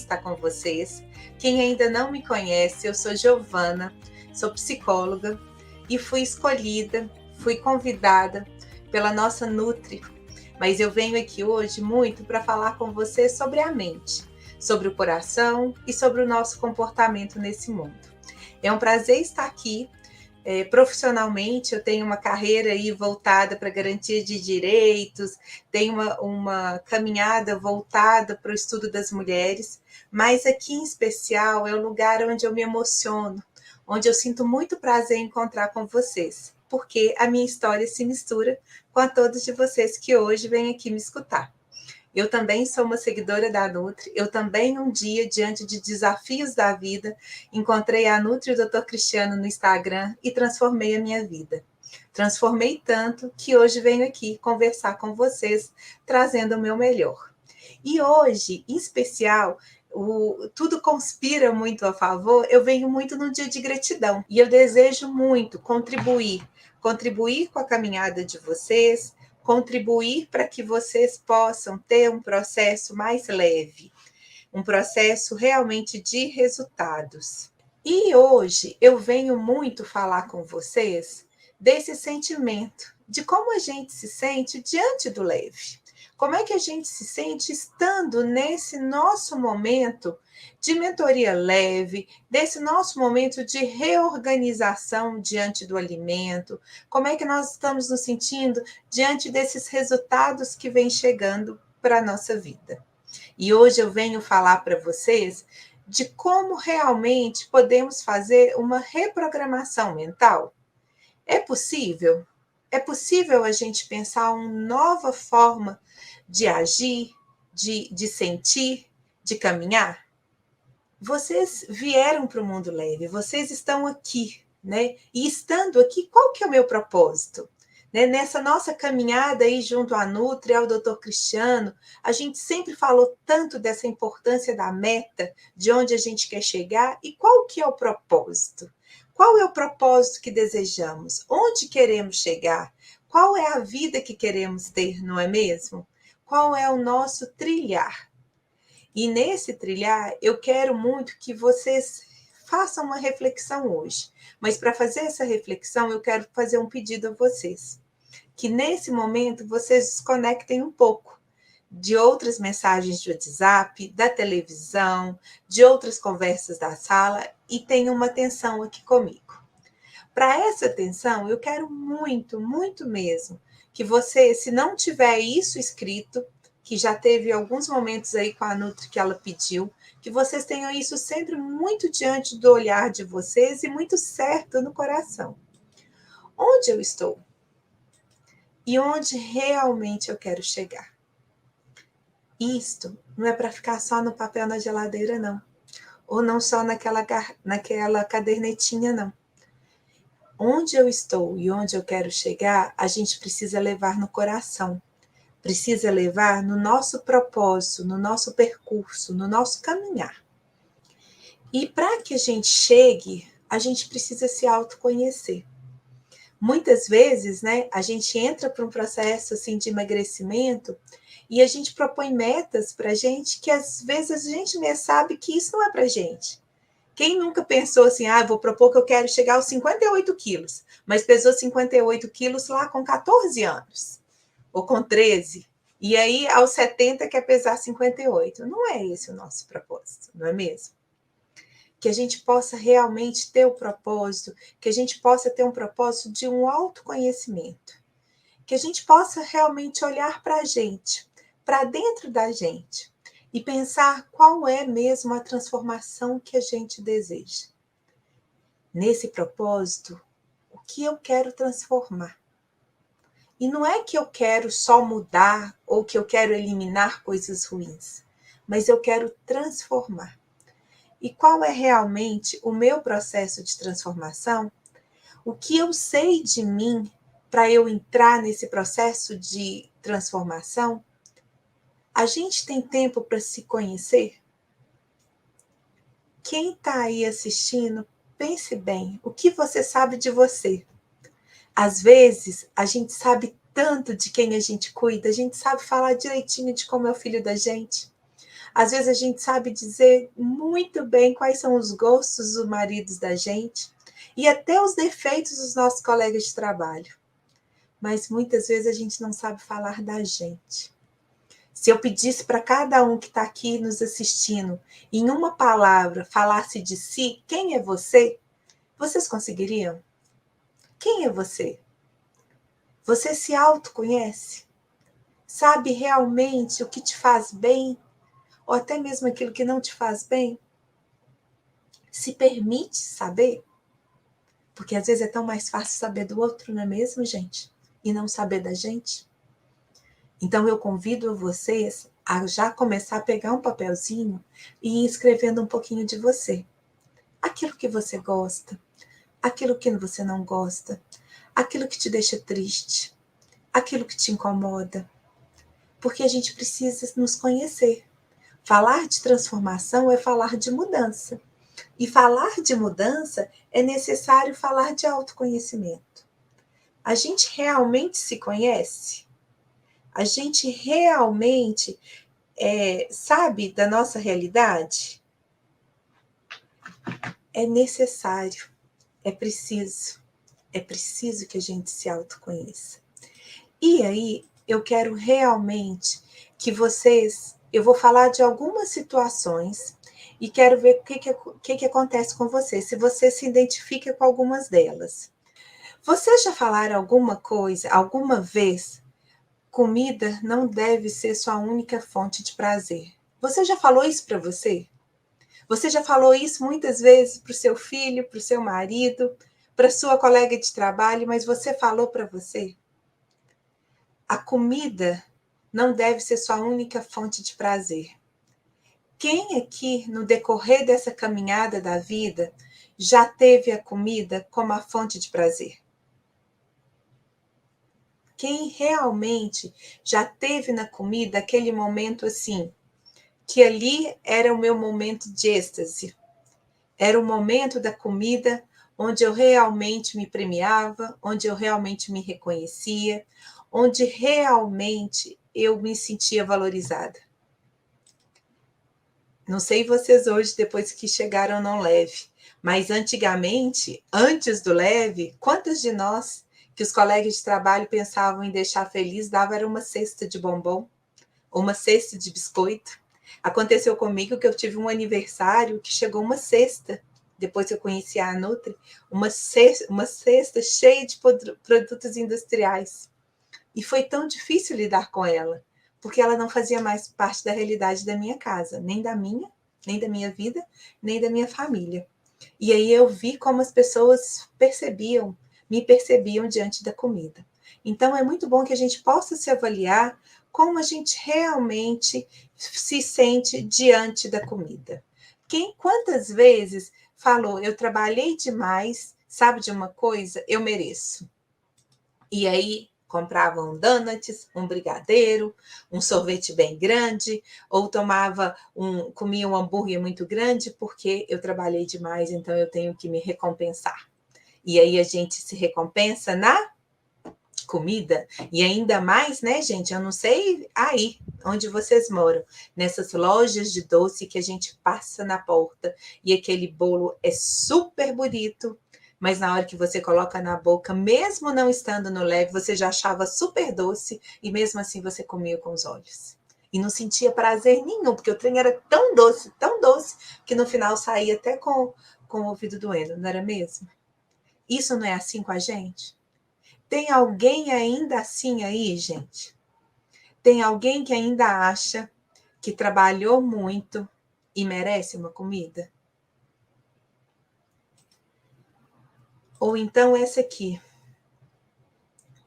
estar com vocês. Quem ainda não me conhece, eu sou Giovana, sou psicóloga e fui escolhida, fui convidada pela nossa Nutri. Mas eu venho aqui hoje muito para falar com vocês sobre a mente, sobre o coração e sobre o nosso comportamento nesse mundo. É um prazer estar aqui. Profissionalmente, eu tenho uma carreira aí voltada para garantia de direitos, tenho uma caminhada voltada para o estudo das mulheres, mas aqui em especial é o lugar onde eu me emociono, onde eu sinto muito prazer em encontrar com vocês, porque a minha história se mistura com a todos de vocês que hoje vêm aqui me escutar. Eu também sou uma seguidora da Nutri, eu também um dia, diante de desafios da vida, encontrei a Nutri e o Dr. Cristiano no Instagram e transformei a minha vida. Transformei tanto que hoje venho aqui conversar com vocês, trazendo o meu melhor. E hoje, em especial, tudo conspira muito a favor, eu venho muito no dia de gratidão. E eu desejo muito contribuir com a caminhada de vocês, contribuir para que vocês possam ter um processo mais leve, um processo realmente de resultados. E hoje eu venho muito falar com vocês desse sentimento, de como a gente se sente diante do leve. Como é que a gente se sente estando nesse nosso momento de mentoria leve, desse nosso momento de reorganização diante do alimento? Como é que nós estamos nos sentindo diante desses resultados que vêm chegando para a nossa vida? E hoje eu venho falar para vocês de como realmente podemos fazer uma reprogramação mental. É possível? É possível a gente pensar uma nova forma de agir, de sentir, de caminhar? Vocês vieram para o mundo leve, vocês estão aqui, né? E estando aqui, qual que é o meu propósito? Nessa nossa caminhada aí junto à Nutri, ao Dr. Cristiano, a gente sempre falou tanto dessa importância da meta, de onde a gente quer chegar e qual que é o propósito? Qual é o propósito que desejamos? Onde queremos chegar? Qual é a vida que queremos ter, não é mesmo? Qual é o nosso trilhar? E nesse trilhar, eu quero muito que vocês façam uma reflexão hoje. Mas para fazer essa reflexão, eu quero fazer um pedido a vocês. Que nesse momento vocês desconectem um pouco de outras mensagens de WhatsApp, da televisão, de outras conversas da sala e tenham uma atenção aqui comigo. Para essa atenção, eu quero muito, muito mesmo que você, se não tiver isso escrito, que já teve alguns momentos aí com a Nutri que ela pediu, que vocês tenham isso sempre muito diante do olhar de vocês e muito certo no coração. Onde eu estou? E onde realmente eu quero chegar? Isto não é para ficar só no papel na geladeira, não. Ou não só naquela cadernetinha, não. Onde eu estou e onde eu quero chegar, a gente precisa levar no coração. Precisa levar no nosso propósito, no nosso percurso, no nosso caminhar. E para que a gente chegue, a gente precisa se autoconhecer. Muitas vezes, né, a gente entra para um processo assim, de emagrecimento e a gente propõe metas para a gente que às vezes a gente nem sabe que isso não é para a gente. Quem nunca pensou assim, vou propor que eu quero chegar aos 58 quilos, mas pesou 58 quilos lá com 14 anos, ou com 13, e aí aos 70 quer pesar 58. Não é esse o nosso propósito, não é mesmo? Que a gente possa realmente ter o propósito, que a gente possa ter um propósito de um autoconhecimento, que a gente possa realmente olhar para a gente, para dentro da gente, e pensar qual é mesmo a transformação que a gente deseja. Nesse propósito, o que eu quero transformar? E não é que eu quero só mudar ou que eu quero eliminar coisas ruins, mas eu quero transformar. E qual é realmente o meu processo de transformação? O que eu sei de mim para eu entrar nesse processo de transformação? A gente tem tempo para se conhecer? Quem está aí assistindo, pense bem, o que você sabe de você? Às vezes, a gente sabe tanto de quem a gente cuida, a gente sabe falar direitinho de como é o filho da gente. Às vezes a gente sabe dizer muito bem quais são os gostos dos maridos da gente e até os defeitos dos nossos colegas de trabalho. Mas muitas vezes a gente não sabe falar da gente. Se eu pedisse para cada um que está aqui nos assistindo, em uma palavra, falasse de si, quem é você? Vocês conseguiriam? Quem é você? Você se autoconhece? Sabe realmente o que te faz bem? Ou até mesmo aquilo que não te faz bem? Se permite saber? Porque às vezes é tão mais fácil saber do outro, não é mesmo, gente? E não saber da gente. Então eu convido vocês a já começar a pegar um papelzinho e ir escrevendo um pouquinho de você. Aquilo que você gosta, aquilo que você não gosta, aquilo que te deixa triste, aquilo que te incomoda. Porque a gente precisa nos conhecer. Falar de transformação é falar de mudança. E falar de mudança é necessário falar de autoconhecimento. A gente realmente se conhece? A gente realmente sabe da nossa realidade? É necessário, é preciso que a gente se autoconheça. E aí, eu quero realmente que vocês, eu vou falar de algumas situações e quero ver o que acontece com você, se você se identifica com algumas delas. Vocês já falaram alguma coisa, alguma vez, comida não deve ser sua única fonte de prazer? Você já falou isso para você? Você já falou isso muitas vezes para o seu filho, para o seu marido, para sua colega de trabalho, mas você falou para você? A comida não deve ser sua única fonte de prazer. Quem aqui, no decorrer dessa caminhada da vida, já teve a comida como a fonte de prazer? Quem realmente já teve na comida aquele momento assim, que ali era o meu momento de êxtase? Era o momento da comida onde eu realmente me premiava, onde eu realmente me reconhecia, onde realmente eu me sentia valorizada. Não sei vocês hoje, depois que chegaram no leve, mas antigamente, antes do leve, quantas de nós que os colegas de trabalho pensavam em deixar feliz, dava era uma cesta de bombom, ou uma cesta de biscoito. Aconteceu comigo que eu tive um aniversário que chegou uma cesta, depois que eu conheci a Nutri, uma cesta cheia de produtos industriais. E foi tão difícil lidar com ela, porque ela não fazia mais parte da realidade da minha casa, nem da minha vida, nem da minha família. E aí eu vi como as pessoas me percebiam diante da comida. Então é muito bom que a gente possa se avaliar como a gente realmente se sente diante da comida. Quantas vezes falou, eu trabalhei demais, sabe de uma coisa? Eu mereço. E aí comprava um donuts, um brigadeiro, um sorvete bem grande, ou comia um hambúrguer muito grande porque eu trabalhei demais, então eu tenho que me recompensar. E aí a gente se recompensa na comida, e ainda mais, né, gente? Eu não sei aí onde vocês moram, nessas lojas de doce que a gente passa na porta e aquele bolo é super bonito, mas na hora que você coloca na boca, mesmo não estando no leve, você já achava super doce e mesmo assim você comia com os olhos. E não sentia prazer nenhum, porque o trem era tão doce, que no final saía até com o ouvido doendo, não era mesmo? Isso não é assim com a gente? Tem alguém ainda assim aí, gente? Tem alguém que ainda acha que trabalhou muito e merece uma comida? Ou então essa aqui.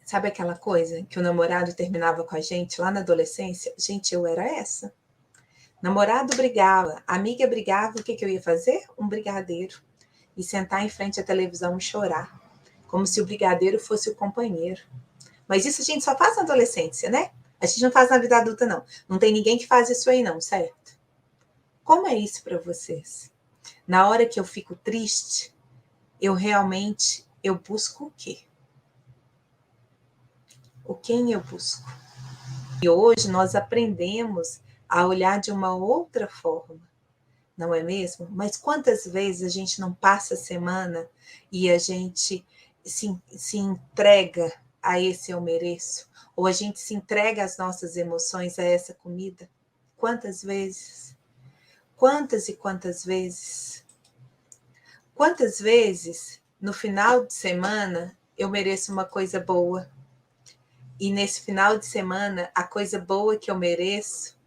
Sabe aquela coisa que o namorado terminava com a gente lá na adolescência? Gente, eu era essa. Namorado brigava, amiga brigava, o que eu ia fazer? Um brigadeiro. E sentar em frente à televisão e chorar. Como se o brigadeiro fosse o companheiro. Mas isso a gente só faz na adolescência, né? A gente não faz na vida adulta, não. Não tem ninguém que faz isso aí, não, certo? Como é isso para vocês? Na hora que eu fico triste, eu busco o quê? O quem eu busco? E hoje nós aprendemos a olhar de uma outra forma, não é mesmo? Mas quantas vezes a gente não passa a semana e a gente se entrega a esse eu mereço? Ou a gente se entrega as nossas emoções a essa comida? Quantas vezes? Quantas e quantas vezes? Quantas vezes no final de semana eu mereço uma coisa boa? E nesse final de semana, a coisa boa que eu mereço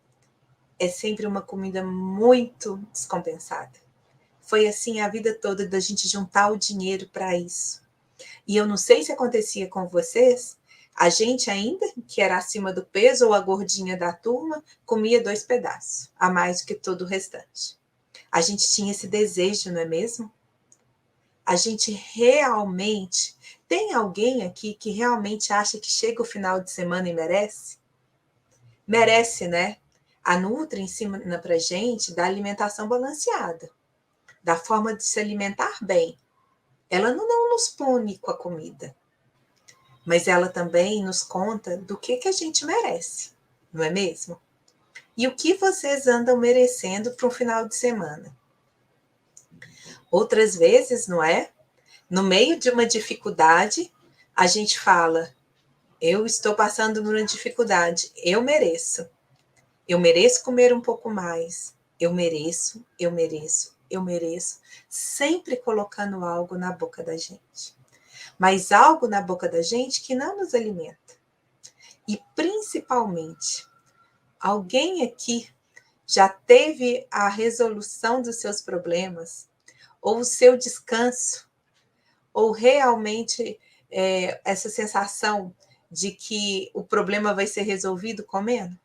é sempre uma comida muito descompensada. Foi assim a vida toda da gente juntar o dinheiro para isso. E eu não sei se acontecia com vocês, a gente ainda, que era acima do peso ou a gordinha da turma, comia 2 pedaços, a mais do que todo o restante. A gente tinha esse desejo, não é mesmo? A gente realmente... Tem alguém aqui que realmente acha que chega o final de semana e merece? Merece, né? A Nutri ensina pra gente da alimentação balanceada, da forma de se alimentar bem. Ela não nos pune com a comida, mas ela também nos conta do que a gente merece, não é mesmo? E o que vocês andam merecendo para um final de semana? Outras vezes, não é? No meio de uma dificuldade, a gente fala, eu estou passando por uma dificuldade, eu mereço. Eu mereço comer um pouco mais. Eu mereço, eu mereço, eu mereço. Sempre colocando algo na boca da gente. Mas algo na boca da gente que não nos alimenta. E principalmente, alguém aqui já teve a resolução dos seus problemas, ou o seu descanso, ou realmente essa sensação de que o problema vai ser resolvido comendo?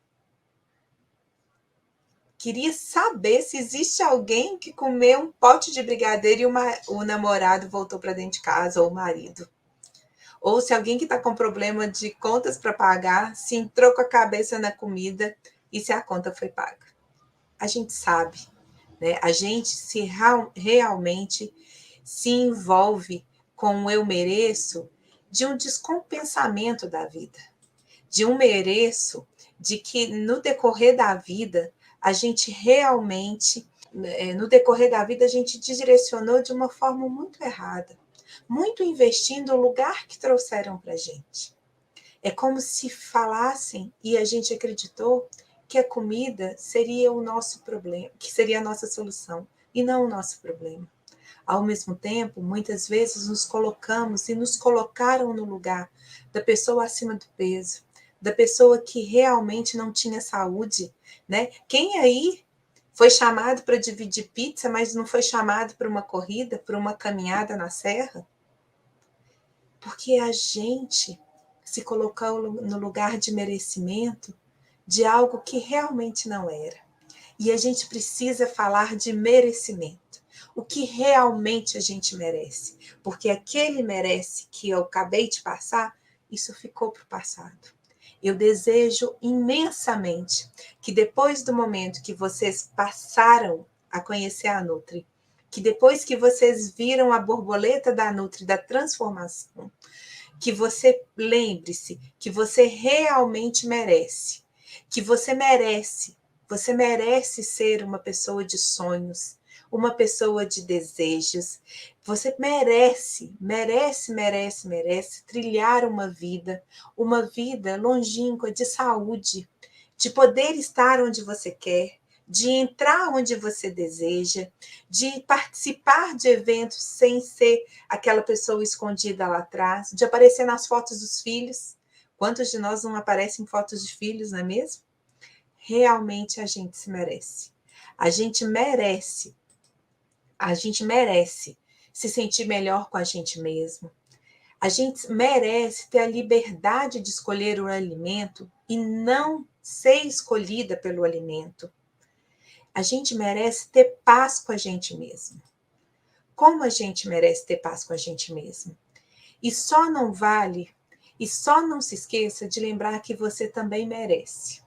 Queria saber se existe alguém que comeu um pote de brigadeiro e o namorado voltou para dentro de casa, ou o marido. Ou se alguém que está com problema de contas para pagar se entrou com a cabeça na comida e se a conta foi paga. A gente sabe, né? A gente realmente se envolve com o eu mereço de um descompensamento da vida, de um mereço de que no decorrer da vida a gente realmente, no decorrer da vida a gente direcionou de uma forma muito errada, muito investindo no lugar que trouxeram para a gente. É como se falassem e a gente acreditou que a comida seria o nosso problema, que seria a nossa solução e não o nosso problema. Ao mesmo tempo, muitas vezes nos colocamos e nos colocaram no lugar da pessoa acima do peso, da pessoa que realmente não tinha saúde, né? Quem aí foi chamado para dividir pizza, mas não foi chamado para uma corrida, para uma caminhada na serra? Porque a gente se colocou no lugar de merecimento de algo que realmente não era. E a gente precisa falar de merecimento. O que realmente a gente merece. Porque aquele merece que eu acabei de passar, isso ficou para o passado. Eu desejo imensamente que depois do momento que vocês passaram a conhecer a Nutri, que depois que vocês viram a borboleta da Nutri, da transformação, que você lembre-se que você realmente merece, que você merece ser uma pessoa de sonhos, uma pessoa de desejos. Você merece trilhar uma vida longínqua de saúde, de poder estar onde você quer, de entrar onde você deseja, de participar de eventos sem ser aquela pessoa escondida lá atrás, de aparecer nas fotos dos filhos. Quantos de nós não aparecem em fotos de filhos, não é mesmo? Realmente a gente se merece. A gente merece se sentir melhor com a gente mesmo. A gente merece ter a liberdade de escolher o alimento e não ser escolhida pelo alimento. A gente merece ter paz com a gente mesmo. Como a gente merece ter paz com a gente mesmo? E só não se esqueça de lembrar que você também merece.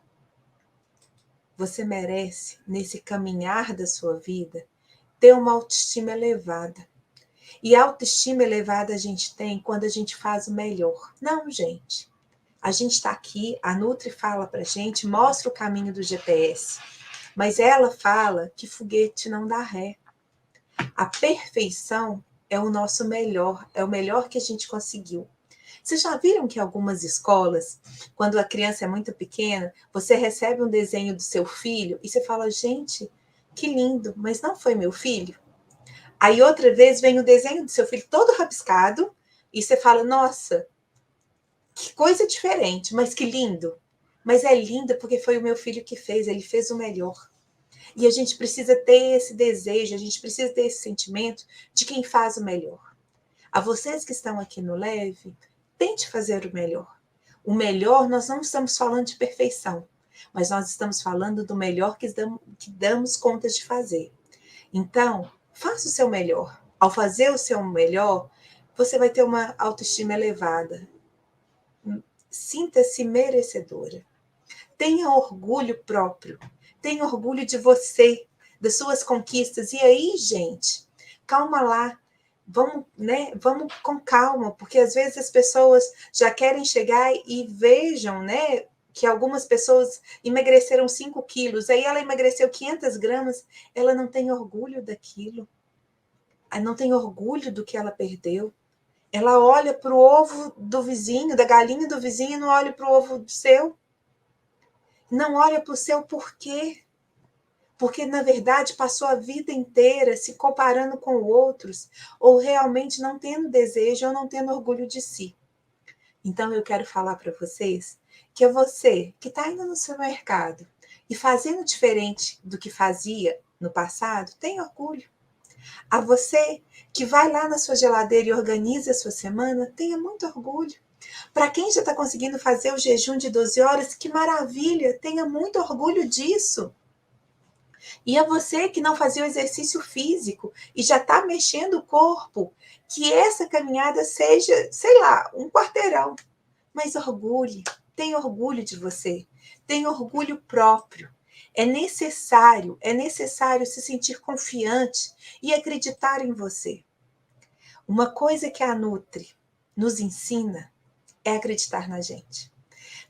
Você merece, nesse caminhar da sua vida, ter uma autoestima elevada. E a autoestima elevada a gente tem quando a gente faz o melhor. Não, gente. A gente está aqui, a Nutri fala para a gente, mostra o caminho do GPS, mas ela fala que foguete não dá ré. A perfeição é o nosso melhor, é o melhor que a gente conseguiu. Vocês já viram que algumas escolas, quando a criança é muito pequena, você recebe um desenho do seu filho e você fala, gente, que lindo, mas não foi meu filho? Aí outra vez vem o desenho do seu filho todo rabiscado e você fala, nossa, que coisa diferente, mas que lindo. Mas é lindo porque foi o meu filho que fez, ele fez o melhor. E a gente precisa ter esse desejo, a gente precisa ter esse sentimento de quem faz o melhor. A vocês que estão aqui no Leve, tente fazer o melhor. O melhor, nós não estamos falando de perfeição, mas nós estamos falando do melhor que damos conta de fazer. Então, faça o seu melhor. Ao fazer o seu melhor, você vai ter uma autoestima elevada. Sinta-se merecedora. Tenha orgulho próprio. Tenha orgulho de você, das suas conquistas. E aí, gente, calma lá. Vamos, né? Vamos com calma, porque às vezes as pessoas já querem chegar e vejam, né? Que algumas pessoas emagreceram 5 quilos, aí ela emagreceu 500 gramas, ela não tem orgulho daquilo, ela não tem orgulho do que ela perdeu. Ela olha para o ovo do vizinho, da galinha do vizinho, e não olha para o ovo do seu. Não olha para o seu porquê. Porque, na verdade, passou a vida inteira se comparando com outros, ou realmente não tendo desejo ou não tendo orgulho de si. Então, eu quero falar para vocês que é você que está indo no seu mercado e fazendo diferente do que fazia no passado, tem orgulho. A você que vai lá na sua geladeira e organiza a sua semana, tenha muito orgulho. Para quem já está conseguindo fazer o jejum de 12 horas, que maravilha, tenha muito orgulho disso. E a você que não fazia o exercício físico e já está mexendo o corpo, que essa caminhada seja, sei lá, um quarteirão. Mas orgulhe, tenha orgulho de você, tenha orgulho próprio. É necessário se sentir confiante e acreditar em você. Uma coisa que a Nutri nos ensina é acreditar na gente.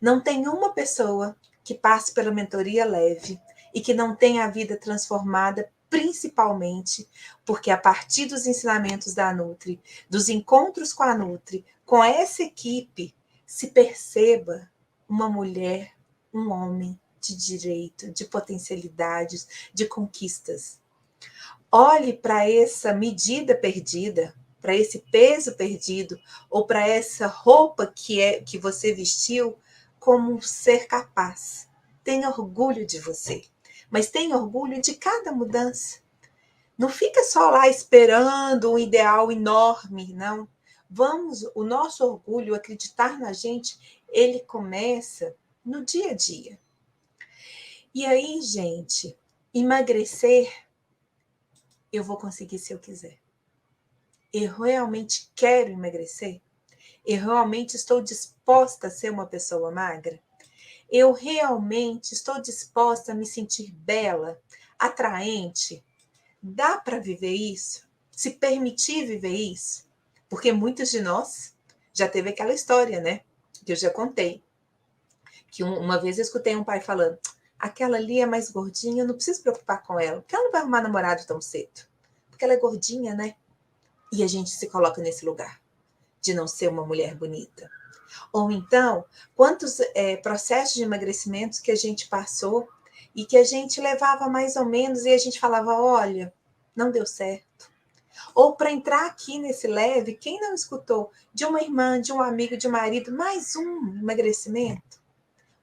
Não tem uma pessoa que passe pela mentoria leve e que não tenha a vida transformada, principalmente porque a partir dos ensinamentos da Nutri, dos encontros com a Nutri, com essa equipe, se perceba uma mulher, um homem de direito, de potencialidades, de conquistas. Olhe para essa medida perdida, para esse peso perdido, ou para essa roupa que você vestiu como um ser capaz. Tenha orgulho de você, mas tenha orgulho de cada mudança. Não fica só lá esperando um ideal enorme, não. Vamos, o nosso orgulho, acreditar na gente, ele começa no dia a dia. E aí, gente, emagrecer, eu vou conseguir se eu quiser. Eu realmente quero emagrecer? Eu realmente estou disposta a ser uma pessoa magra? Eu realmente estou disposta a me sentir bela, atraente? Dá para viver isso? Se permitir viver isso? Porque muitos de nós já teve aquela história, né? Que eu já contei. Que uma vez eu escutei um pai falando, aquela ali é mais gordinha, eu não preciso preocupar com ela, porque ela não vai arrumar namorado tão cedo. Porque ela é gordinha, né? E a gente se coloca nesse lugar de não ser uma mulher bonita. Ou então, quantos processos de emagrecimento que a gente passou e que a gente levava mais ou menos e a gente falava, olha, não deu certo. Ou para entrar aqui nesse leve, quem não escutou de uma irmã, de um amigo, de um marido, mais um emagrecimento?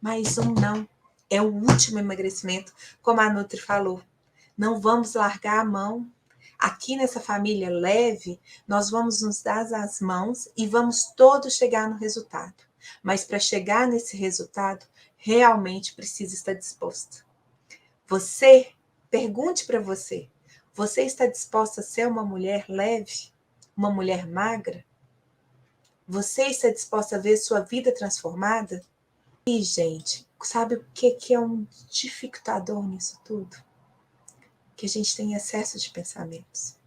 Mais um não. É o último emagrecimento, como a Nutri falou. Não vamos largar a mão. Aqui nessa família leve, nós vamos nos dar as mãos e vamos todos chegar no resultado. Mas para chegar nesse resultado, realmente precisa estar disposto. Você, pergunte para você, você está disposta a ser uma mulher leve? Uma mulher magra? Você está disposta a ver sua vida transformada? E, gente, sabe o que é um dificultador nisso tudo? Que a gente tem excesso de pensamentos.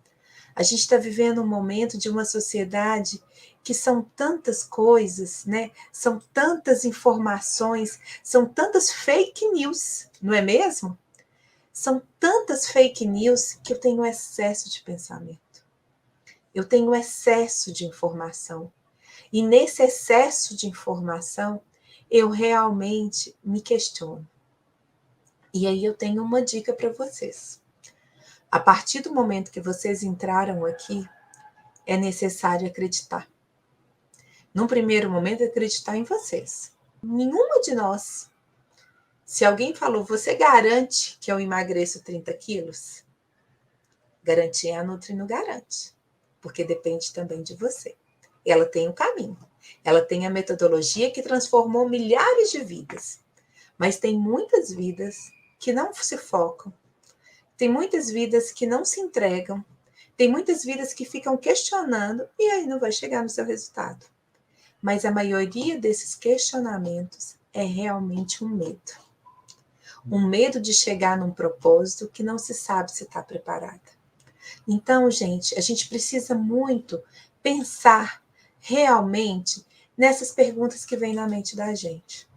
A gente está vivendo um momento de uma sociedade que são tantas coisas, né? São tantas informações, são tantas fake news, não é mesmo? São tantas fake news que eu tenho excesso de pensamento. Eu tenho excesso de informação. E nesse excesso de informação, eu realmente me questiono. E aí eu tenho uma dica para vocês. A partir do momento que vocês entraram aqui, é necessário acreditar. Num primeiro momento, acreditar em vocês. Nenhuma de nós. Se alguém falou, você garante que eu emagreço 30 quilos? Garantir a Nutri não garante, porque depende também de você. Ela tem o caminho, ela tem a metodologia que transformou milhares de vidas, mas tem muitas vidas que não se focam, tem muitas vidas que não se entregam, tem muitas vidas que ficam questionando e aí não vai chegar no seu resultado. Mas a maioria desses questionamentos é realmente um medo. Um medo de chegar num propósito que não se sabe se está preparada. Então, gente, a gente precisa muito pensar realmente nessas perguntas que vêm na mente da gente.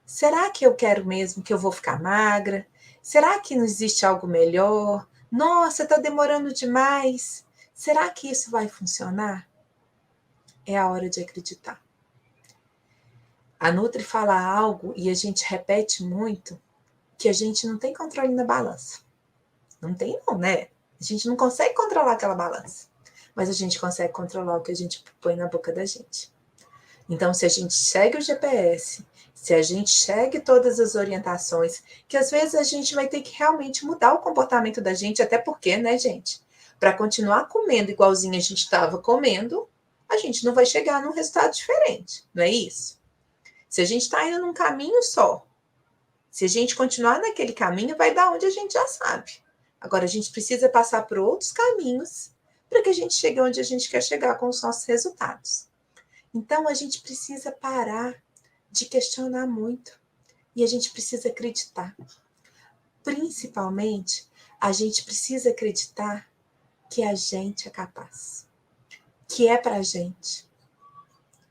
Será que eu quero mesmo que eu vou ficar magra? Será que não existe algo melhor? Nossa, está demorando demais. Será que isso vai funcionar? É a hora de acreditar. A Nutri fala algo e a gente repete muito que a gente não tem controle na balança. Não tem não, né? A gente não consegue controlar aquela balança. Mas a gente consegue controlar o que a gente põe na boca da gente. Então, se a gente segue o GPS, se a gente segue todas as orientações, que às vezes a gente vai ter que realmente mudar o comportamento da gente, até porque, né, gente? Para continuar comendo igualzinho a gente estava comendo, a gente não vai chegar num resultado diferente, não é isso? Se a gente está indo num caminho só, se a gente continuar naquele caminho, vai dar onde a gente já sabe. Agora, a gente precisa passar por outros caminhos para que a gente chegue onde a gente quer chegar com os nossos resultados. Então, a gente precisa parar de questionar muito e a gente precisa acreditar. Principalmente, a gente precisa acreditar que a gente é capaz, que é para a gente.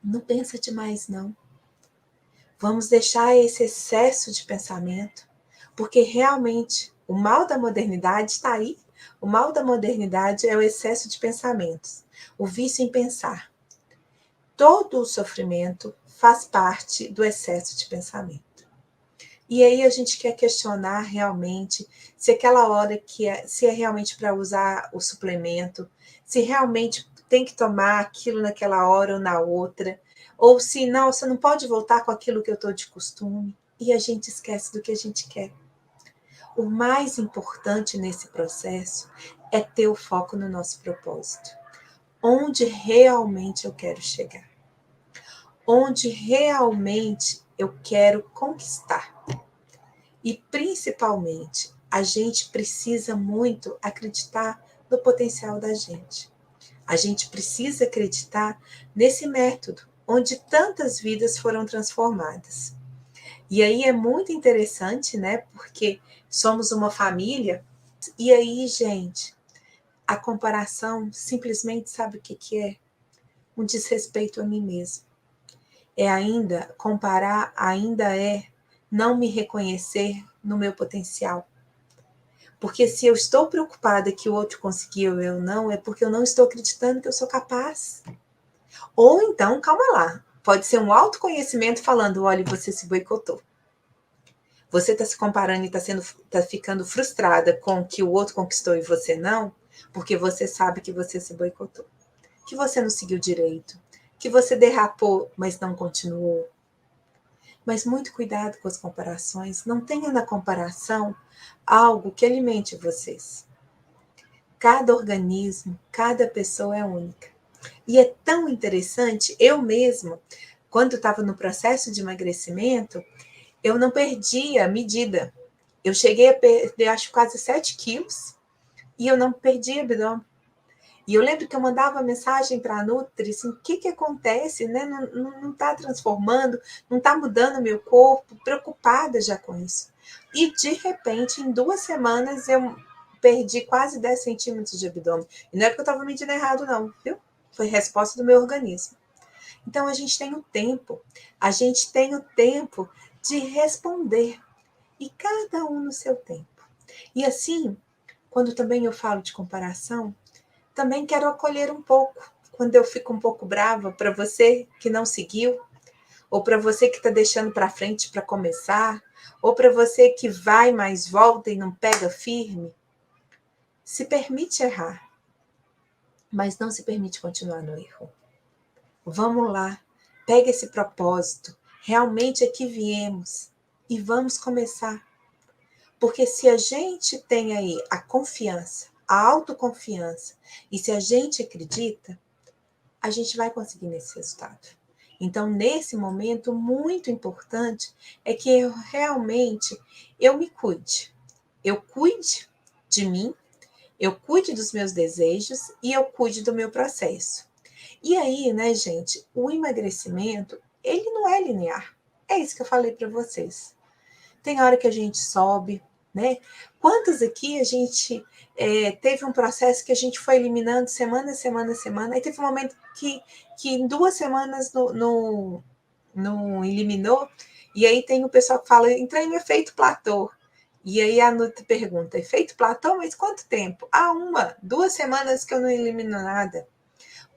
Não pensa demais, não. Vamos deixar esse excesso de pensamento, porque realmente o mal da modernidade está aí. O mal da modernidade é o excesso de pensamentos, o vício em pensar. Todo o sofrimento faz parte do excesso de pensamento. E aí a gente quer questionar realmente se aquela hora se é realmente para usar o suplemento, se realmente tem que tomar aquilo naquela hora ou na outra, ou se não, você não pode voltar com aquilo que eu estou de costume. E a gente esquece do que a gente quer. O mais importante nesse processo é ter o foco no nosso propósito. Onde realmente eu quero chegar. Onde realmente eu quero conquistar. E principalmente, a gente precisa muito acreditar no potencial da gente. A gente precisa acreditar nesse método, onde tantas vidas foram transformadas. E aí é muito interessante, né? Porque somos uma família. E aí, gente, a comparação simplesmente sabe o que é? Um desrespeito a mim mesmo. É ainda, comparar ainda é não me reconhecer no meu potencial. Porque se eu estou preocupada que o outro conseguiu e eu não, é porque eu não estou acreditando que eu sou capaz. Ou então, calma lá, pode ser um autoconhecimento falando, olha, você se boicotou. Você está se comparando e está ficando frustrada com o que o outro conquistou e você não, porque você sabe que você se boicotou. Que você não seguiu direito. Que você derrapou, mas não continuou. Mas muito cuidado com as comparações. Não tenha na comparação algo que alimente vocês. Cada organismo, cada pessoa é única. E é tão interessante, eu mesma, quando estava no processo de emagrecimento, eu não perdia a medida. Eu cheguei a perder, acho, quase 7 quilos e eu não perdi abdômen. E eu lembro que eu mandava mensagem para a Nutri, assim, o que acontece, né? Não está transformando, não está mudando o meu corpo, preocupada já com isso. E, de repente, em 2 semanas, eu perdi quase 10 centímetros de abdômen. E não é porque eu estava medindo errado, não, viu? Foi resposta do meu organismo. Então, a gente tem o tempo. A gente tem o tempo de responder. E cada um no seu tempo. E assim, quando também eu falo de comparação, também quero acolher um pouco. Quando eu fico um pouco brava para você que não seguiu, ou para você que está deixando para frente para começar, ou para você que vai, mas volta e não pega firme, se permite errar, mas não se permite continuar no erro. Vamos lá, pega esse propósito, realmente aqui viemos e vamos começar. Porque se a gente tem aí a confiança, a autoconfiança, e se a gente acredita, a gente vai conseguir nesse resultado. Então, nesse momento, muito importante é que eu me cuide. Eu cuide de mim, eu cuide dos meus desejos e eu cuide do meu processo. E aí, né, gente, o emagrecimento, ele não é linear. É isso que eu falei para vocês. Tem hora que a gente sobe, né? Quantas aqui a gente teve um processo que a gente foi eliminando semana, semana, semana, aí teve um momento que em 2 semanas não eliminou, e aí tem o pessoal que fala, entrei no efeito platô. E aí a Nutri pergunta, efeito platô, mas quanto tempo? 2 semanas que eu não elimino nada.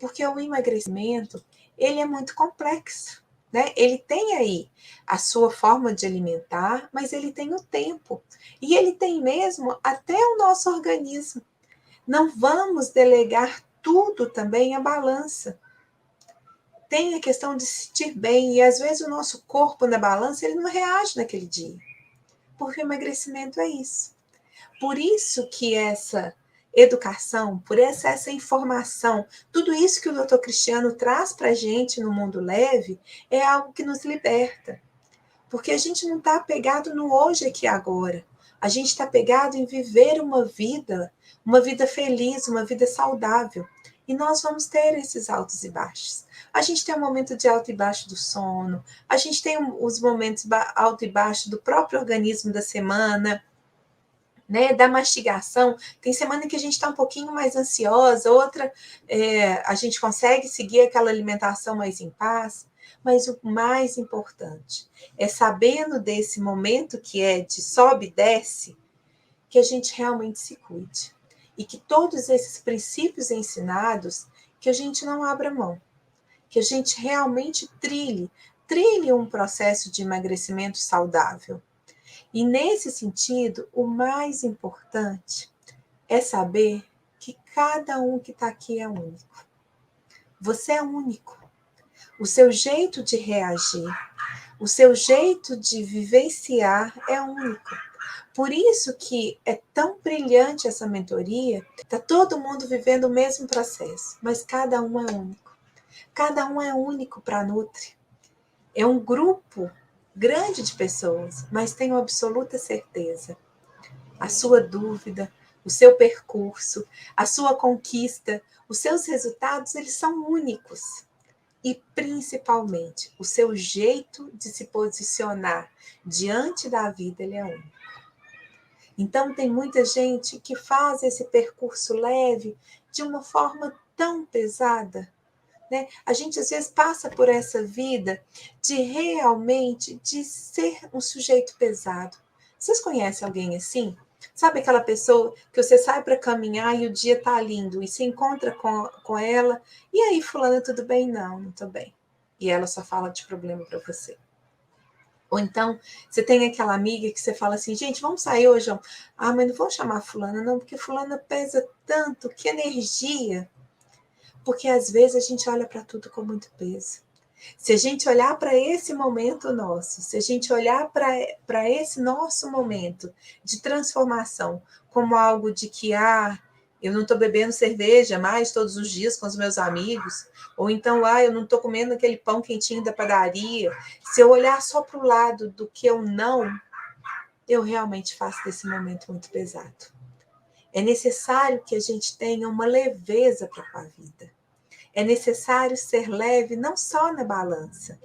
Porque o emagrecimento, ele é muito complexo, né? Ele tem aí a sua forma de alimentar, mas ele tem o tempo. E ele tem mesmo até o nosso organismo. Não vamos delegar tudo também à balança. Tem a questão de se sentir bem, e às vezes o nosso corpo na balança, ele não reage naquele dia. Porque o emagrecimento é isso. Por isso que essa educação, por essa informação, tudo isso que o Dr. Cristiano traz para a gente no Mundo Leve é algo que nos liberta. Porque a gente não está apegado no hoje aqui e agora. A gente está apegado em viver uma vida feliz, uma vida saudável. E nós vamos ter esses altos e baixos. A gente tem um momento de alto e baixo do sono, a gente tem os momentos alto e baixo do próprio organismo da semana, né, da mastigação. Tem semana que a gente está um pouquinho mais ansiosa, outra a gente consegue seguir aquela alimentação mais em paz. Mas o mais importante é, sabendo desse momento que é de sobe e desce, que a gente realmente se cuide. E que todos esses princípios ensinados, que a gente não abra mão. Que a gente realmente trilhe um processo de emagrecimento saudável. E nesse sentido, o mais importante é saber que cada um que está aqui é único. Você é único. O seu jeito de reagir, o seu jeito de vivenciar é único. Por isso que é tão brilhante essa mentoria. Está todo mundo vivendo o mesmo processo, mas cada um é único. Cada um é único para a Nutri. É um grupo grande de pessoas, mas tenho absoluta certeza. A sua dúvida, o seu percurso, a sua conquista, os seus resultados, eles são únicos. E, principalmente, o seu jeito de se posicionar diante da vida, ele é único. Então, tem muita gente que faz esse percurso leve de uma forma tão pesada, né? A gente, às vezes, passa por essa vida de realmente de ser um sujeito pesado. Vocês conhecem alguém assim? Sabe aquela pessoa que você sai para caminhar e o dia tá lindo e se encontra com ela, e aí, fulana, tudo bem? Não tô bem. E ela só fala de problema para você. Ou então, você tem aquela amiga que você fala assim, gente, vamos sair hoje? Mas não vou chamar fulana, não, porque fulana pesa tanto, que energia. Porque às vezes a gente olha para tudo com muito peso. Se a gente olhar para esse momento nosso, se a gente olhar para esse nosso momento de transformação como algo de que, eu não estou bebendo cerveja mais todos os dias com os meus amigos, ou então, eu não estou comendo aquele pão quentinho da padaria. Se eu olhar só para o lado do que eu realmente faço desse momento muito pesado. É necessário que a gente tenha uma leveza para com a vida. É necessário ser leve não só na balança,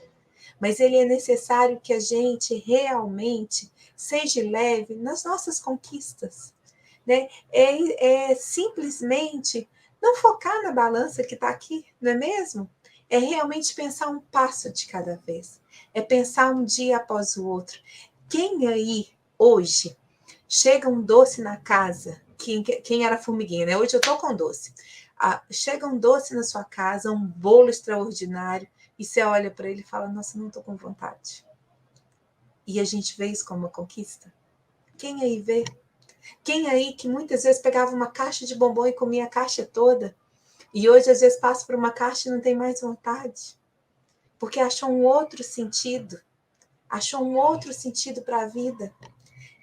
mas ele é necessário que a gente realmente seja leve nas nossas conquistas, né? É simplesmente não focar na balança que está aqui, não é mesmo? É realmente pensar um passo de cada vez. É pensar um dia após o outro. Quem aí, hoje, chega um doce na casa, quem era formiguinha, né? Hoje eu tô com doce. Chega um doce na sua casa, um bolo extraordinário, e você olha para ele e fala, nossa, não tô com vontade. E a gente vê isso como uma conquista? Quem aí vê? Quem aí que muitas vezes pegava uma caixa de bombom e comia a caixa toda, e hoje às vezes passa por uma caixa e não tem mais vontade? Porque achou um outro sentido, para a vida,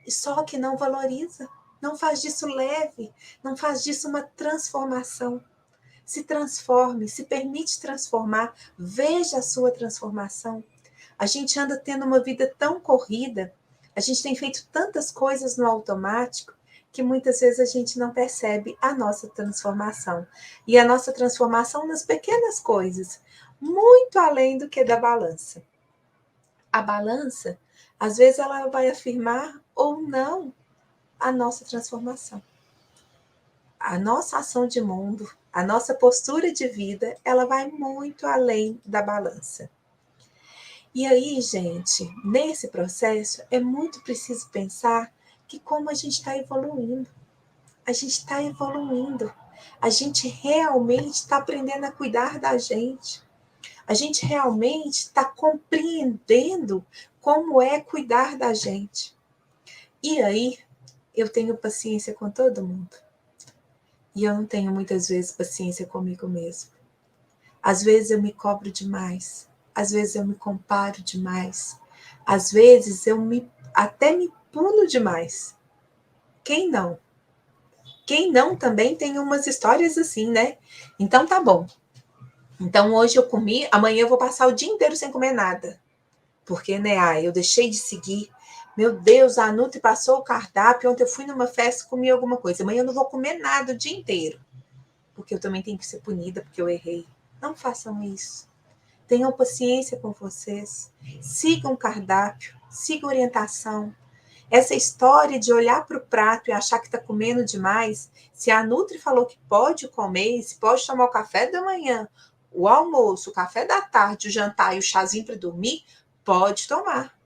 e só que não valoriza, não faz disso leve, não faz disso uma transformação. Se transforme, se permite transformar, veja a sua transformação. A gente anda tendo uma vida tão corrida, a gente tem feito tantas coisas no automático, que muitas vezes a gente não percebe a nossa transformação. E a nossa transformação nas pequenas coisas, muito além do que da balança. A balança, às vezes, ela vai afirmar ou não a nossa transformação. A nossa ação de mundo, a nossa postura de vida, ela vai muito além da balança. E aí, gente, nesse processo, é muito preciso pensar que como a gente está evoluindo. A gente está evoluindo. A gente realmente está aprendendo a cuidar da gente. A gente realmente está compreendendo como é cuidar da gente. E aí, eu tenho paciência com todo mundo. E eu não tenho muitas vezes paciência comigo mesmo. Às vezes eu me cobro demais. Às vezes eu me comparo demais. Às vezes eu até me puno demais. Quem não? Quem não também tem umas histórias assim, né? Então tá bom. Então hoje eu comi, amanhã eu vou passar o dia inteiro sem comer nada. Porque, né, eu deixei de seguir. Meu Deus, a Nutri passou o cardápio. Ontem eu fui numa festa e comi alguma coisa. Amanhã eu não vou comer nada o dia inteiro. Porque eu também tenho que ser punida porque eu errei. Não façam isso. Tenham paciência com vocês. Sigam o cardápio. Sigam a orientação. Essa história de olhar para o prato e achar que está comendo demais, se a Nutri falou que pode comer, se pode tomar o café da manhã, o almoço, o café da tarde, o jantar e o chazinho para dormir, pode tomar.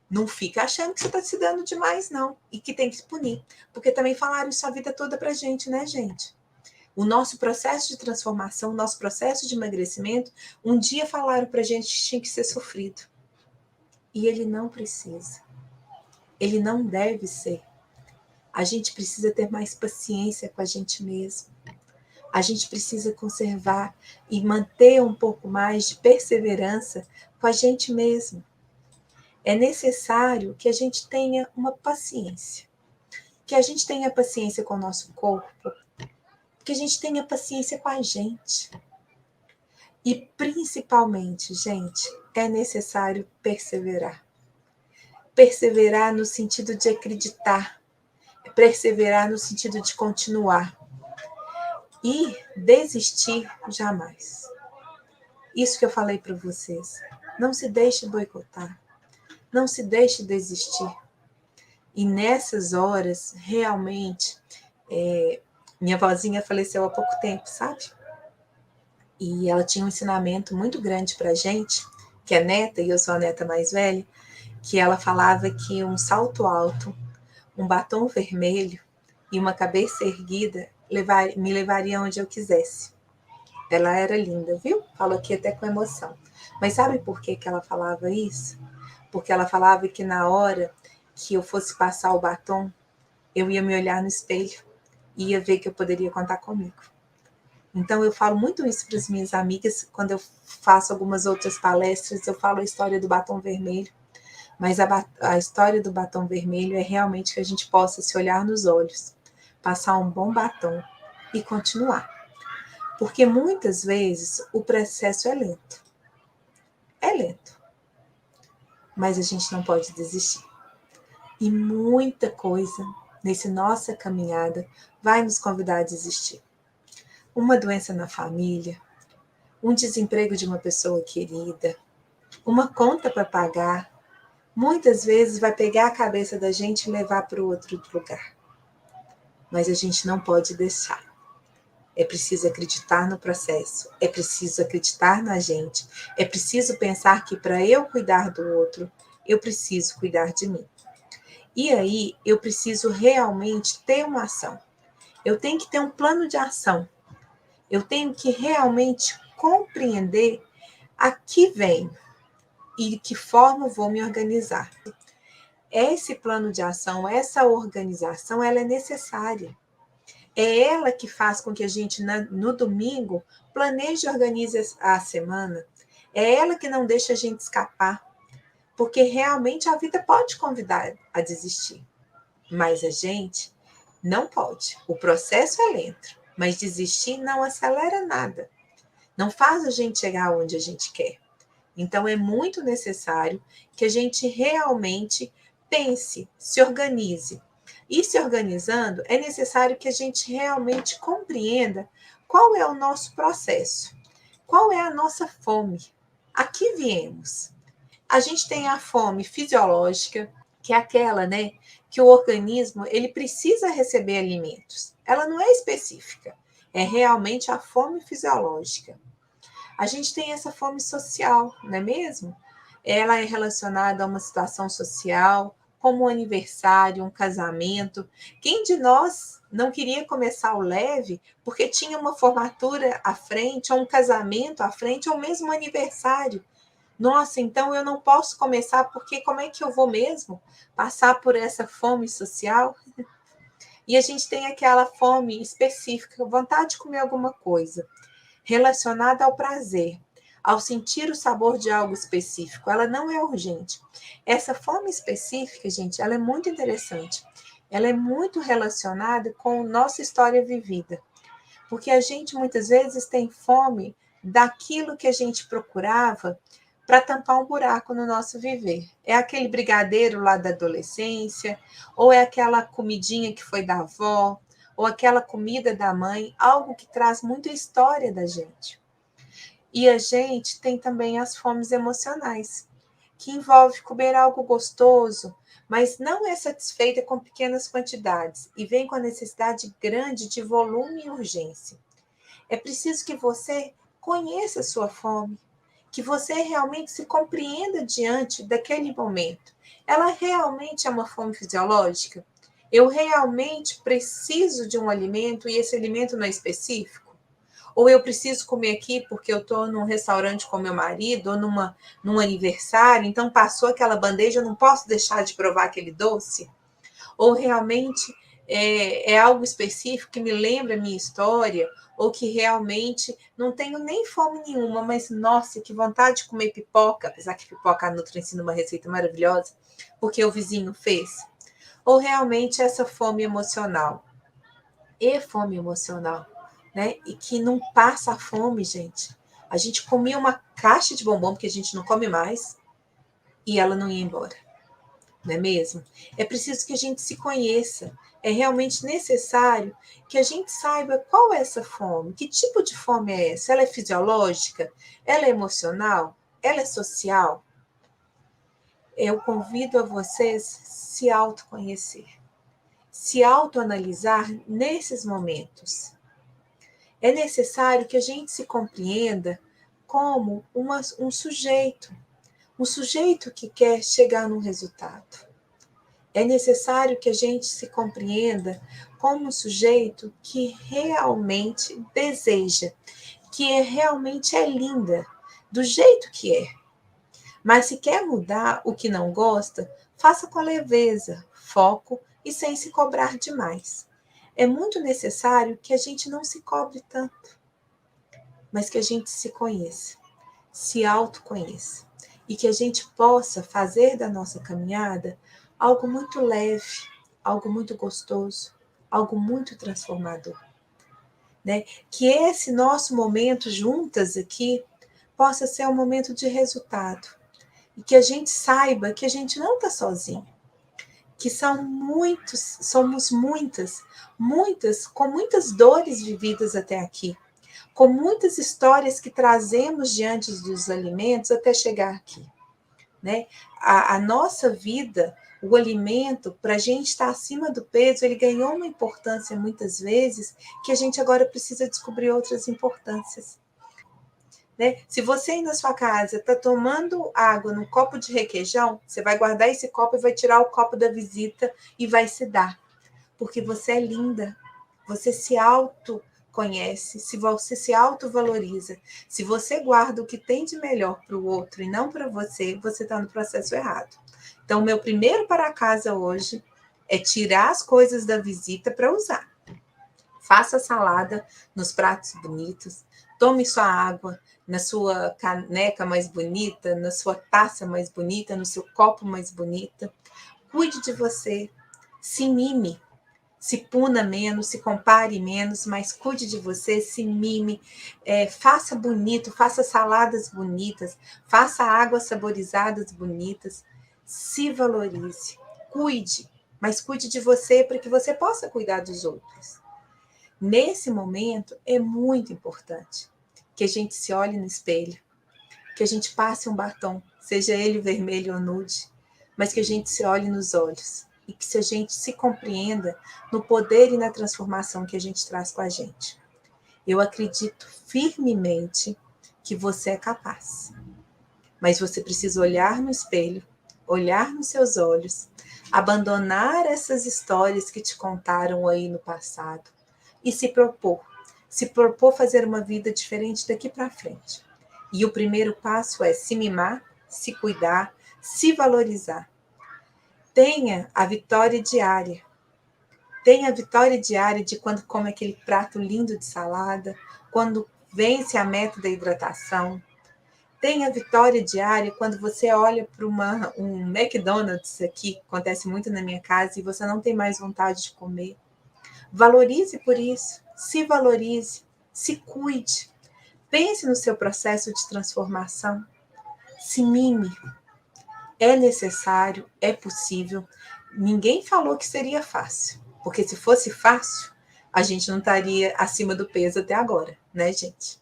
Não fica achando que você está se dando demais, não. E que tem que se punir. Porque também falaram isso a vida toda pra gente, né, gente? O nosso processo de transformação, o nosso processo de emagrecimento, um dia falaram pra gente que tinha que ser sofrido. E ele não precisa. Ele não deve ser. A gente precisa ter mais paciência com a gente mesmo. A gente precisa conservar e manter um pouco mais de perseverança com a gente mesmo. É necessário que a gente tenha uma paciência. Que a gente tenha paciência com o nosso corpo. Que a gente tenha paciência com a gente. E principalmente, gente, é necessário perseverar. Perseverar no sentido de acreditar. Perseverar no sentido de continuar. E desistir jamais. Isso que eu falei para vocês. Não se deixe boicotar. Não se deixe desistir. E nessas horas, realmente, minha vozinha faleceu há pouco tempo, sabe? E ela tinha um ensinamento muito grande para a gente, que é neta, e eu sou a neta mais velha, que ela falava que um salto alto, um batom vermelho e uma cabeça erguida me levaria onde eu quisesse. Ela era linda, viu? Falou aqui até com emoção. Mas sabe por que ela falava isso? Porque ela falava que na hora que eu fosse passar o batom, eu ia me olhar no espelho e ia ver que eu poderia contar comigo. Então eu falo muito isso para as minhas amigas, quando eu faço algumas outras palestras, eu falo a história do batom vermelho, mas a história do batom vermelho é realmente que a gente possa se olhar nos olhos, passar um bom batom e continuar. Porque muitas vezes o processo é lento. É lento. Mas a gente não pode desistir. E muita coisa nessa nossa caminhada vai nos convidar a desistir. Uma doença na família, um desemprego de uma pessoa querida, uma conta para pagar, muitas vezes vai pegar a cabeça da gente e levar para outro lugar. mas a gente não pode deixar. É preciso acreditar no processo, é preciso acreditar na gente, é preciso pensar que para eu cuidar do outro, eu preciso cuidar de mim. E aí eu preciso realmente ter uma ação. Eu tenho que ter um plano de ação. Eu tenho que realmente compreender a que venho e de que forma eu vou me organizar. Esse plano de ação, essa organização, ela é necessária. É ela que faz com que a gente, no domingo, planeje e organize a semana. É ela que não deixa a gente escapar. Porque realmente a vida pode convidar a desistir. Mas a gente não pode. O processo é lento, mas desistir não acelera nada. Não faz a gente chegar onde a gente quer. Então é muito necessário que a gente realmente pense, se organize. E se organizando, é necessário que a gente realmente compreenda qual é o nosso processo, qual é a nossa fome, a que viemos. A gente tem a fome fisiológica, que é aquela, né, que o organismo ele precisa receber alimentos. Ela não é específica, é realmente a fome fisiológica. A gente tem essa fome social, não é mesmo? Ela é relacionada a uma situação social, como um aniversário, um casamento. Quem de nós não queria começar o leve porque tinha uma formatura à frente, ou um casamento à frente, ou mesmo um aniversário? Nossa, então eu não posso começar porque como é que eu vou mesmo passar por essa fome social? E a gente tem aquela fome específica, vontade de comer alguma coisa relacionada ao prazer, ao sentir o sabor de algo específico. Ela não é urgente. Essa fome específica, gente, ela é muito interessante. Ela é muito relacionada com nossa história vivida. Porque a gente muitas vezes tem fome daquilo que a gente procurava para tampar um buraco no nosso viver. É aquele brigadeiro lá da adolescência, ou é aquela comidinha que foi da avó, ou aquela comida da mãe, algo que traz muita história da gente. E a gente tem também as fomes emocionais, que envolve comer algo gostoso, mas não é satisfeita com pequenas quantidades e vem com a necessidade grande de volume e urgência. É preciso que você conheça a sua fome, que você realmente se compreenda diante daquele momento. Ela realmente é uma fome fisiológica? Eu realmente preciso de um alimento e esse alimento não é específico? Ou eu preciso comer aqui porque eu estou num restaurante com meu marido ou num aniversário, então passou aquela bandeja, eu não posso deixar de provar aquele doce? Ou realmente é algo específico que me lembra a minha história, ou que realmente não tenho nem fome nenhuma, mas nossa, que vontade de comer pipoca, apesar que pipoca a Nutri ensina uma receita maravilhosa, porque o vizinho fez. Ou realmente essa fome emocional. E fome emocional, né? E que não passa a fome, gente. A gente comia uma caixa de bombom, porque a gente não come mais, e ela não ia embora. Não é mesmo? É preciso que a gente se conheça. É realmente necessário que a gente saiba qual é essa fome, que tipo de fome é essa? Ela é fisiológica? Ela é emocional? Ela é social? Eu convido a vocês se autoconhecer, se autoanalisar nesses momentos. É necessário que a gente se compreenda como um sujeito que quer chegar num resultado. É necessário que a gente se compreenda como um sujeito que realmente deseja, que realmente é linda, do jeito que é. Mas se quer mudar o que não gosta, faça com leveza, foco e sem se cobrar demais. É muito necessário que a gente não se cobre tanto, mas que a gente se conheça, se autoconheça e que a gente possa fazer da nossa caminhada algo muito leve, algo muito gostoso, algo muito transformador, né? Que esse nosso momento juntas aqui possa ser um momento de resultado e que a gente saiba que a gente não está sozinho, que somos muitas com muitas dores vividas até aqui, com muitas histórias que trazemos diante dos alimentos até chegar aqui, né? A nossa vida O alimento, para a gente estar acima do peso, ele ganhou uma importância muitas vezes que a gente agora precisa descobrir outras importâncias. Né? Se você aí na sua casa está tomando água num copo de requeijão, você vai guardar esse copo e vai tirar o copo da visita e vai se dar. Porque você é linda, você se autoconhece, se você se autovaloriza. Se você guarda o que tem de melhor para o outro e não para você, você está no processo errado. Então, meu primeiro para casa hoje é tirar as coisas da visita para usar. Faça salada nos pratos bonitos, tome sua água na sua caneca mais bonita, na sua taça mais bonita, no seu copo mais bonita. Cuide de você, se mime, se puna menos, se compare menos, mas cuide de você, se mime, faça bonito, faça saladas bonitas, faça águas saborizadas bonitas, se valorize, cuide, mas cuide de você para que você possa cuidar dos outros. Nesse momento, é muito importante que a gente se olhe no espelho, que a gente passe um batom, seja ele vermelho ou nude, mas que a gente se olhe nos olhos e que a gente se compreenda no poder e na transformação que a gente traz com a gente. Eu acredito firmemente que você é capaz, mas você precisa olhar no espelho, olhar nos seus olhos, abandonar essas histórias que te contaram aí no passado e se propor fazer uma vida diferente daqui para frente. E o primeiro passo é se mimar, se cuidar, se valorizar. Tenha a vitória diária. Tenha a vitória diária de quando come aquele prato lindo de salada, quando vence a meta da hidratação. Tenha a vitória diária quando você olha para um McDonald's aqui, acontece muito na minha casa, e você não tem mais vontade de comer. Valorize por isso, se valorize, se cuide. Pense no seu processo de transformação. Se mime. É necessário, é possível. Ninguém falou que seria fácil, porque se fosse fácil, a gente não estaria acima do peso até agora, né, gente?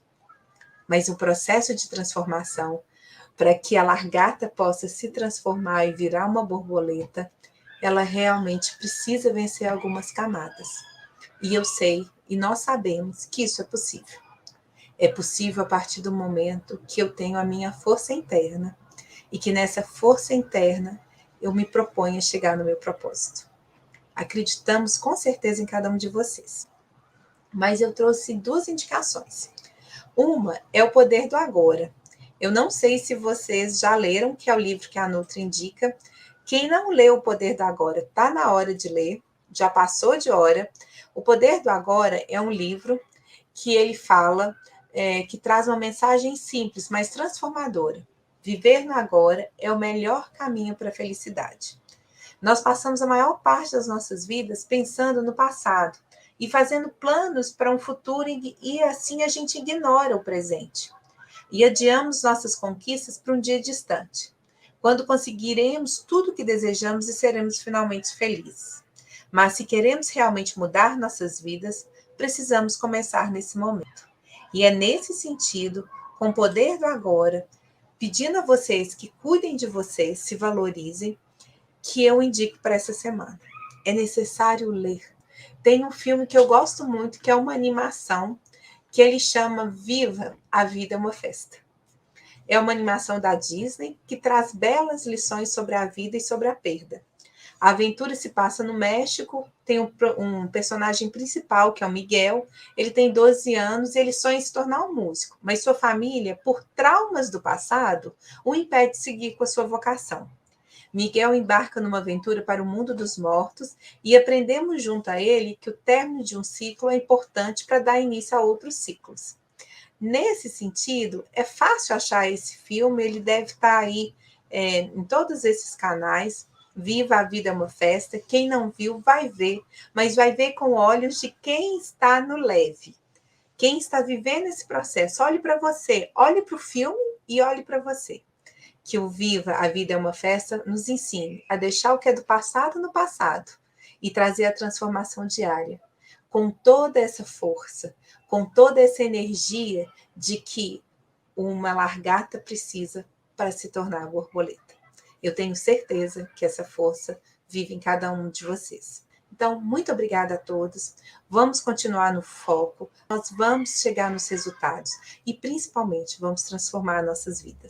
Mas o processo de transformação, para que a largata possa se transformar e virar uma borboleta, ela realmente precisa vencer algumas camadas. E eu sei, e nós sabemos que isso é possível. É possível a partir do momento que eu tenho a minha força interna e que nessa força interna eu me proponho a chegar no meu propósito. Acreditamos com certeza em cada um de vocês. Mas eu trouxe duas indicações. Uma é O Poder do Agora. Eu não sei se vocês já leram, que é o livro que a Nutri indica. Quem não leu O Poder do Agora, está na hora de ler, já passou de hora. O Poder do Agora é um livro que ele fala, que traz uma mensagem simples, mas transformadora. Viver no agora é o melhor caminho para a felicidade. Nós passamos a maior parte das nossas vidas pensando no passado e fazendo planos para um futuro e assim a gente ignora o presente. E adiamos nossas conquistas para um dia distante, quando conseguiremos tudo o que desejamos e seremos finalmente felizes. Mas se queremos realmente mudar nossas vidas, precisamos começar nesse momento. E é nesse sentido, com o poder do agora, pedindo a vocês que cuidem de vocês, se valorizem, que eu indico para essa semana. É necessário ler. Tem um filme que eu gosto muito, que é uma animação, que ele chama Viva, a Vida é uma Festa. É uma animação da Disney que traz belas lições sobre a vida e sobre a perda. A aventura se passa no México, tem um personagem principal, que é o Miguel. Ele tem 12 anos e ele sonha em se tornar um músico, mas sua família, por traumas do passado, o impede de seguir com a sua vocação. Miguel embarca numa aventura para o mundo dos mortos e aprendemos junto a ele que o término de um ciclo é importante para dar início a outros ciclos. Nesse sentido, é fácil achar esse filme, ele deve estar aí em todos esses canais. Viva a Vida é uma Festa. Quem não viu, vai ver, mas vai ver com olhos de quem está no leve, quem está vivendo esse processo. Olhe para você, olhe para o filme e olhe para você. Que o Viva a Vida é uma Festa nos ensine a deixar o que é do passado no passado e trazer a transformação diária, com toda essa força, com toda essa energia de que uma largata precisa para se tornar borboleta. Eu tenho certeza que essa força vive em cada um de vocês. Então, muito obrigada a todos. Vamos continuar no foco, nós vamos chegar nos resultados e, principalmente, vamos transformar nossas vidas.